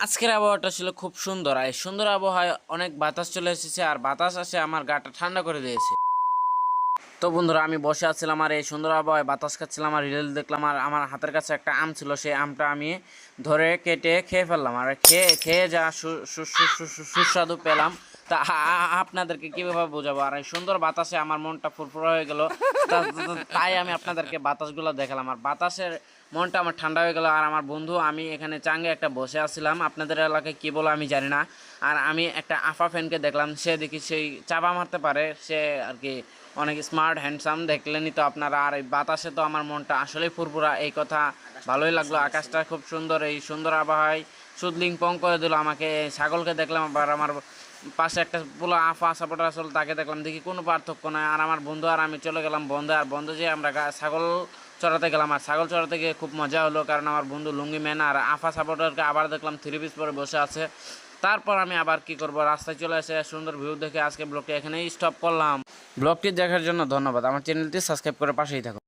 আজকের আবহাওয়াটা ছিল খুব সুন্দর। আর এই সুন্দর আবহাওয়ায় অনেক বাতাস চলে এসেছে, আর বাতাস আসে আমার গাটা ঠান্ডা করে দিয়েছে। তো বন্ধুরা, আমি বসে আছিলাম আর এই সুন্দর আবহাওয়ায় বাতাস খাচ্ছিলাম আর রিল দেখলাম। আর আমার হাতের কাছে একটা আম ছিল, সেই আমটা আমি ধরে কেটে খেয়ে ফেললাম। আর খেয়ে খেয়ে যা সুস্বাদু পেলাম তা আপনাদেরকে কিভাবে বোঝাবো। আর এই সুন্দর বাতাসে আমার মনটা ফুরফুরা হয়ে গেল। তাই আমি আপনাদেরকে বাতাসগুলো দেখালাম। আর বাতাসের মনটা আমার ঠান্ডা হয়ে গেল। আর আমার বন্ধু আমি এখানে চাঙ্গে একটা বসে আছিলাম, আপনাদের এলাকায় কী বলো আমি জানি না। আর আমি একটা আফা ফ্যানকে দেখলাম, সে দেখি সেই চাপা মারতে পারে, সে আর কি অনেক স্মার্ট হ্যান্ডসাম, দেখলেনই তো আপনারা। আর এই বাতাসে তো আমার মনটা আসলেই ফুরফুরা, এই কথা ভালোই লাগলো। আকাশটা খুব সুন্দর, এই সুন্দর আবহাওয়ায় সুদলিং পং করে দিল আমাকে। ছাগলকে দেখলাম, আবার আমার পাশে একটা পুরো আফা সাপোর্টার আসল, তাকে দেখলাম, দেখি কোনো পার্থক্য নয়। আর আমার বন্ধু আর আমি চলে গেলাম বন্ধে। আর বন্ধে যেয়ে আমরা ছাগল চড়াতে গেলাম। আর ছাগল চড়াতে গিয়ে খুব মজা হলো, কারণ আমার বন্ধু লুঙ্গি ম্যান। আর আফা সাপোর্টারকে আবার দেখলাম থ্রি পিস পরে বসে আছে। তারপর আমি আবার কি করব, রাস্তায় চলে এসে সুন্দর ভিউ দেখে আজকে ব্লগটি এখানেই স্টপ করলাম। ব্লগটি দেখার জন্য ধন্যবাদ। আমার চ্যানেলটি সাবস্ক্রাইব করে পাশেই থাকুন।